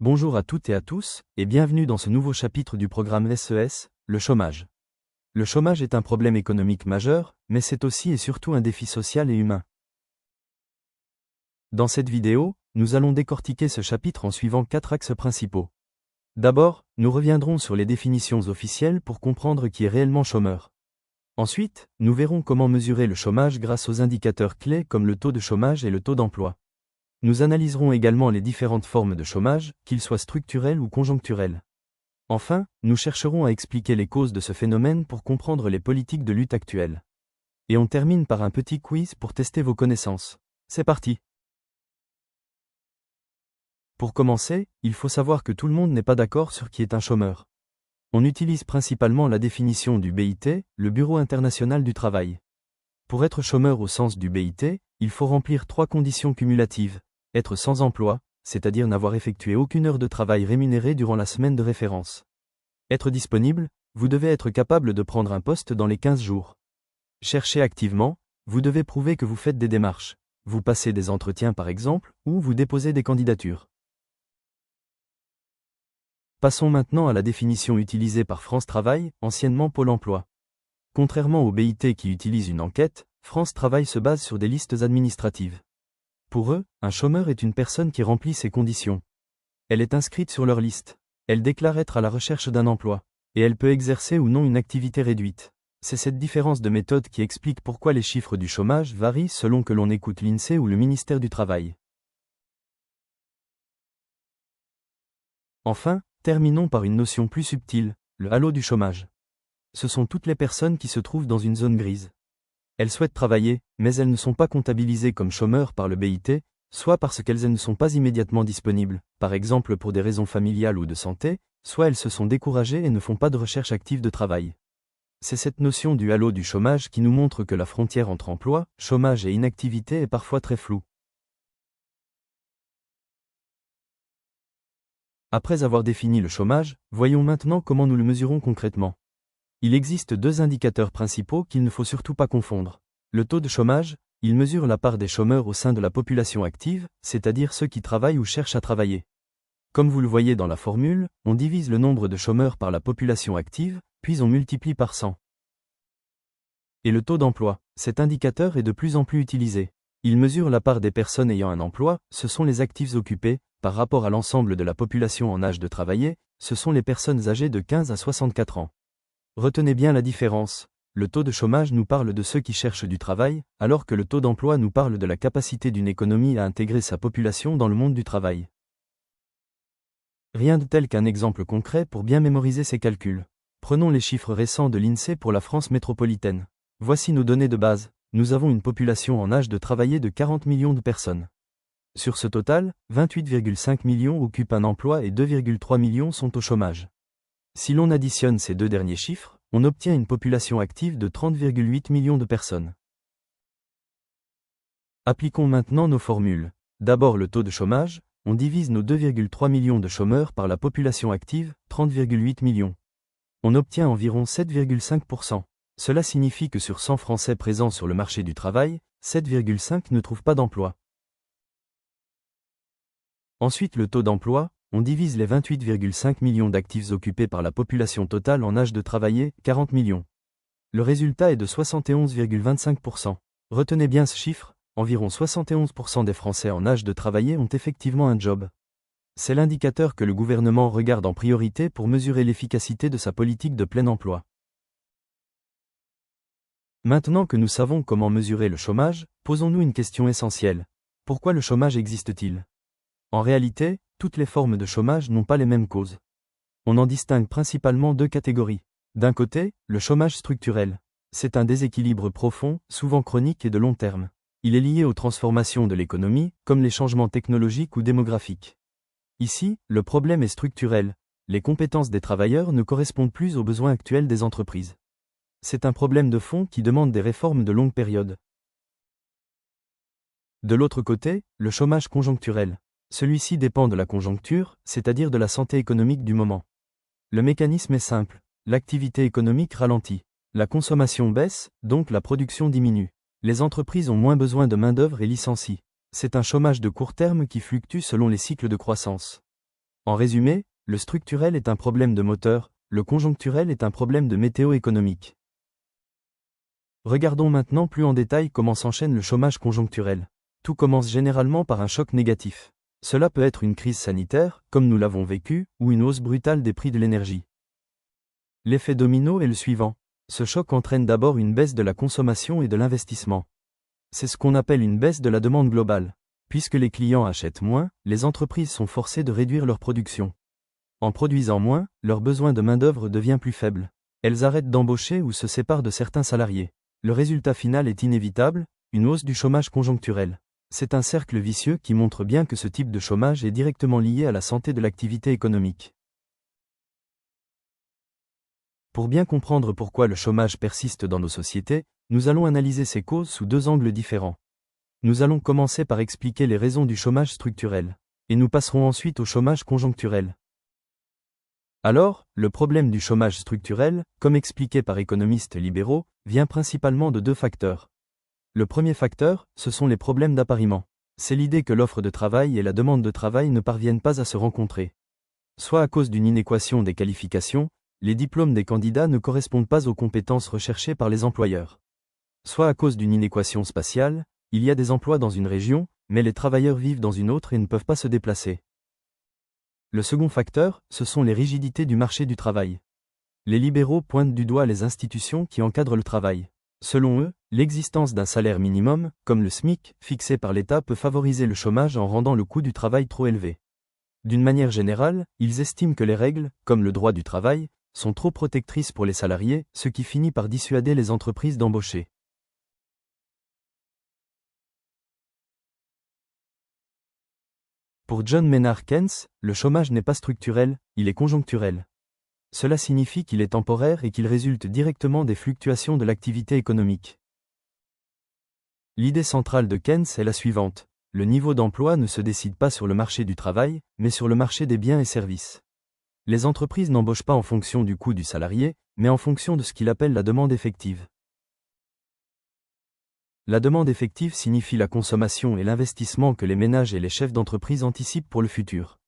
Bonjour à toutes et à tous, et bienvenue dans ce nouveau chapitre du programme SES, le chômage. Le chômage est un problème économique majeur, mais c'est aussi et surtout un défi social et humain. Dans cette vidéo, nous allons décortiquer ce chapitre en suivant 4 axes principaux. D'abord, nous reviendrons sur les définitions officielles pour comprendre qui est réellement chômeur. Ensuite, nous verrons comment mesurer le chômage grâce aux indicateurs clés comme le taux de chômage et le taux d'emploi. Nous analyserons également les différentes formes de chômage, qu'ils soient structurels ou conjoncturels. Enfin, nous chercherons à expliquer les causes de ce phénomène pour comprendre les politiques de lutte actuelles. Et on termine par un petit quiz pour tester vos connaissances. C'est parti! Pour commencer, il faut savoir que tout le monde n'est pas d'accord sur qui est un chômeur. On utilise principalement la définition du BIT, le Bureau international du travail. Pour être chômeur au sens du BIT, il faut remplir 3 conditions cumulatives. Être sans emploi, c'est-à-dire n'avoir effectué aucune heure de travail rémunérée durant la semaine de référence. Être disponible, vous devez être capable de prendre un poste dans les 15 jours. Chercher activement, vous devez prouver que vous faites des démarches. Vous passez des entretiens par exemple, ou vous déposez des candidatures. Passons maintenant à la définition utilisée par France Travail, anciennement Pôle emploi. Contrairement au BIT qui utilise une enquête, France Travail se base sur des listes administratives. Pour eux, un chômeur est une personne qui remplit ces conditions. Elle est inscrite sur leur liste. Elle déclare être à la recherche d'un emploi. Et elle peut exercer ou non une activité réduite. C'est cette différence de méthode qui explique pourquoi les chiffres du chômage varient selon que l'on écoute l'INSEE ou le ministère du Travail. Enfin, terminons par une notion plus subtile, le halo du chômage. Ce sont toutes les personnes qui se trouvent dans une zone grise. Elles souhaitent travailler, mais elles ne sont pas comptabilisées comme chômeurs par le BIT, soit parce qu'elles ne sont pas immédiatement disponibles, par exemple pour des raisons familiales ou de santé, soit elles se sont découragées et ne font pas de recherche active de travail. C'est cette notion du halo du chômage qui nous montre que la frontière entre emploi, chômage et inactivité est parfois très floue. Après avoir défini le chômage, voyons maintenant comment nous le mesurons concrètement. Il existe 2 indicateurs principaux qu'il ne faut surtout pas confondre. Le taux de chômage, il mesure la part des chômeurs au sein de la population active, c'est-à-dire ceux qui travaillent ou cherchent à travailler. Comme vous le voyez dans la formule, on divise le nombre de chômeurs par la population active, puis on multiplie par 100. Et le taux d'emploi, cet indicateur est de plus en plus utilisé. Il mesure la part des personnes ayant un emploi, ce sont les actifs occupés, par rapport à l'ensemble de la population en âge de travailler, ce sont les personnes âgées de 15 à 64 ans. Retenez bien la différence. Le taux de chômage nous parle de ceux qui cherchent du travail, alors que le taux d'emploi nous parle de la capacité d'une économie à intégrer sa population dans le monde du travail. Rien de tel qu'un exemple concret pour bien mémoriser ces calculs. Prenons les chiffres récents de l'INSEE pour la France métropolitaine. Voici nos données de base. Nous avons une population en âge de travailler de 40 millions de personnes. Sur ce total, 28,5 millions occupent un emploi et 2,3 millions sont au chômage. Si l'on additionne ces 2 derniers chiffres, on obtient une population active de 30,8 millions de personnes. Appliquons maintenant nos formules. D'abord le taux de chômage, on divise nos 2,3 millions de chômeurs par la population active, 30,8 millions. On obtient environ 7,5%. Cela signifie que sur 100 Français présents sur le marché du travail, 7,5 ne trouvent pas d'emploi. Ensuite le taux d'emploi, on divise les 28,5 millions d'actifs occupés par la population totale en âge de travailler, 40 millions. Le résultat est de 71,25%. Retenez bien ce chiffre, environ 71% des Français en âge de travailler ont effectivement un job. C'est l'indicateur que le gouvernement regarde en priorité pour mesurer l'efficacité de sa politique de plein emploi. Maintenant que nous savons comment mesurer le chômage, posons-nous une question essentielle. Pourquoi le chômage existe-t-il ? En réalité, toutes les formes de chômage n'ont pas les mêmes causes. On en distingue principalement 2 catégories. D'un côté, le chômage structurel. C'est un déséquilibre profond, souvent chronique et de long terme. Il est lié aux transformations de l'économie, comme les changements technologiques ou démographiques. Ici, le problème est structurel. Les compétences des travailleurs ne correspondent plus aux besoins actuels des entreprises. C'est un problème de fond qui demande des réformes de longue période. De l'autre côté, le chômage conjoncturel. Celui-ci dépend de la conjoncture, c'est-à-dire de la santé économique du moment. Le mécanisme est simple. L'activité économique ralentit. La consommation baisse, donc la production diminue. Les entreprises ont moins besoin de main-d'œuvre et licencient. C'est un chômage de court terme qui fluctue selon les cycles de croissance. En résumé, le structurel est un problème de moteur, le conjoncturel est un problème de météo économique. Regardons maintenant plus en détail comment s'enchaîne le chômage conjoncturel. Tout commence généralement par un choc négatif. Cela peut être une crise sanitaire, comme nous l'avons vécu, ou une hausse brutale des prix de l'énergie. L'effet domino est le suivant. Ce choc entraîne d'abord une baisse de la consommation et de l'investissement. C'est ce qu'on appelle une baisse de la demande globale. Puisque les clients achètent moins, les entreprises sont forcées de réduire leur production. En produisant moins, leur besoin de main-d'œuvre devient plus faible. Elles arrêtent d'embaucher ou se séparent de certains salariés. Le résultat final est inévitable, une hausse du chômage conjoncturel. C'est un cercle vicieux qui montre bien que ce type de chômage est directement lié à la santé de l'activité économique. Pour bien comprendre pourquoi le chômage persiste dans nos sociétés, nous allons analyser ses causes sous deux angles différents. Nous allons commencer par expliquer les raisons du chômage structurel, et nous passerons ensuite au chômage conjoncturel. Alors, le problème du chômage structurel, comme expliqué par économistes libéraux, vient principalement de deux facteurs. Le premier facteur, ce sont les problèmes d'appariement. C'est l'idée que l'offre de travail et la demande de travail ne parviennent pas à se rencontrer. Soit à cause d'une inéquation des qualifications, les diplômes des candidats ne correspondent pas aux compétences recherchées par les employeurs. Soit à cause d'une inéquation spatiale, il y a des emplois dans une région, mais les travailleurs vivent dans une autre et ne peuvent pas se déplacer. Le second facteur, ce sont les rigidités du marché du travail. Les libéraux pointent du doigt les institutions qui encadrent le travail. Selon eux, l'existence d'un salaire minimum, comme le SMIC, fixé par l'État peut favoriser le chômage en rendant le coût du travail trop élevé. D'une manière générale, ils estiment que les règles, comme le droit du travail, sont trop protectrices pour les salariés, ce qui finit par dissuader les entreprises d'embaucher. Pour John Maynard Keynes, le chômage n'est pas structurel, il est conjoncturel. Cela signifie qu'il est temporaire et qu'il résulte directement des fluctuations de l'activité économique. L'idée centrale de Keynes est la suivante. Le niveau d'emploi ne se décide pas sur le marché du travail, mais sur le marché des biens et services. Les entreprises n'embauchent pas en fonction du coût du salarié, mais en fonction de ce qu'il appelle la demande effective. La demande effective signifie la consommation et l'investissement que les ménages et les chefs d'entreprise anticipent pour le futur.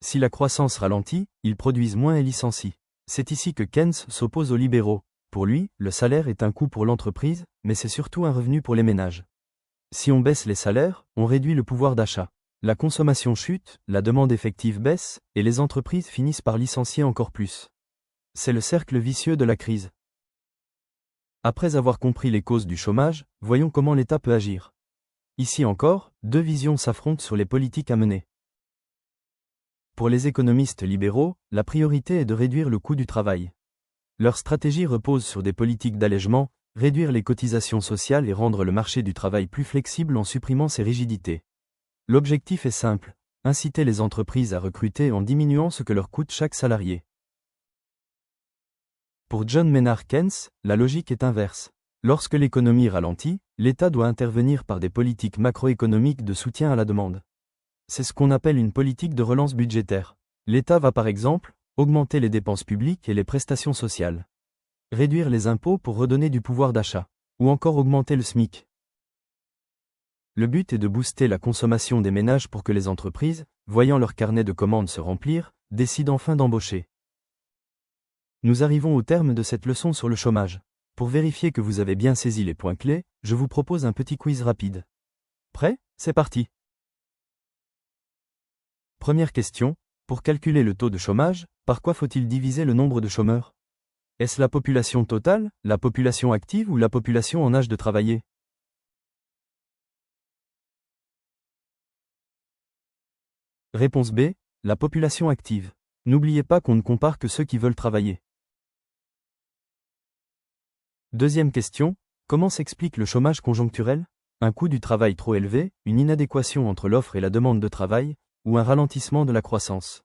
Si la croissance ralentit, ils produisent moins et licencient. C'est ici que Keynes s'oppose aux libéraux. Pour lui, le salaire est un coût pour l'entreprise, mais c'est surtout un revenu pour les ménages. Si on baisse les salaires, on réduit le pouvoir d'achat. La consommation chute, la demande effective baisse, et les entreprises finissent par licencier encore plus. C'est le cercle vicieux de la crise. Après avoir compris les causes du chômage, voyons comment l'État peut agir. Ici encore, deux visions s'affrontent sur les politiques à mener. Pour les économistes libéraux, la priorité est de réduire le coût du travail. Leur stratégie repose sur des politiques d'allègement, réduire les cotisations sociales et rendre le marché du travail plus flexible en supprimant ses rigidités. L'objectif est simple, inciter les entreprises à recruter en diminuant ce que leur coûte chaque salarié. Pour John Maynard Keynes, la logique est inverse. Lorsque l'économie ralentit, l'État doit intervenir par des politiques macroéconomiques de soutien à la demande. C'est ce qu'on appelle une politique de relance budgétaire. L'État va par exemple augmenter les dépenses publiques et les prestations sociales, réduire les impôts pour redonner du pouvoir d'achat, ou encore augmenter le SMIC. Le but est de booster la consommation des ménages pour que les entreprises, voyant leur carnet de commandes se remplir, décident enfin d'embaucher. Nous arrivons au terme de cette leçon sur le chômage. Pour vérifier que vous avez bien saisi les points clés, je vous propose un petit quiz rapide. Prêt? C'est parti! Première question, pour calculer le taux de chômage, par quoi faut-il diviser le nombre de chômeurs? Est-ce la population totale, la population active ou la population en âge de travailler? Réponse B, la population active. N'oubliez pas qu'on ne compare que ceux qui veulent travailler. Deuxième question, comment s'explique le chômage conjoncturel? Un coût du travail trop élevé, une inadéquation entre l'offre et la demande de travail, ou un ralentissement de la croissance?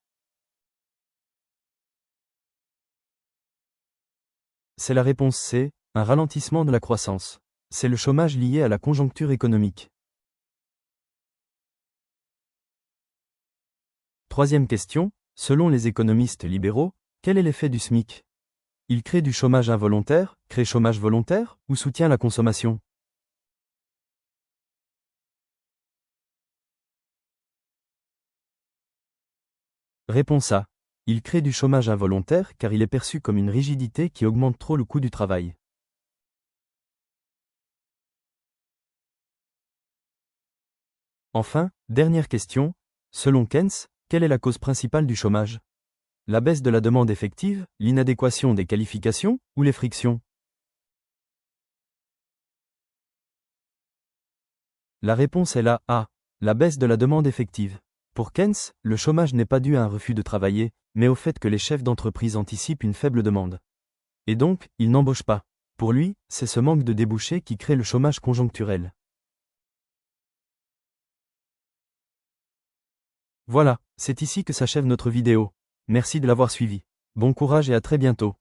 C'est la réponse C, un ralentissement de la croissance. C'est le chômage lié à la conjoncture économique. Troisième question, selon les économistes libéraux, quel est l'effet du SMIC? Il crée du chômage involontaire, crée chômage volontaire, ou soutient la consommation? Réponse A. Il crée du chômage involontaire car il est perçu comme une rigidité qui augmente trop le coût du travail. Enfin, dernière question, selon Keynes, quelle est la cause principale du chômage? La baisse de la demande effective, l'inadéquation des qualifications ou les frictions? La réponse est la A. La baisse de la demande effective. Pour Keynes, le chômage n'est pas dû à un refus de travailler, mais au fait que les chefs d'entreprise anticipent une faible demande. Et donc, ils n'embauchent pas. Pour lui, c'est ce manque de débouchés qui crée le chômage conjoncturel. Voilà, c'est ici que s'achève notre vidéo. Merci de l'avoir suivi. Bon courage et à très bientôt.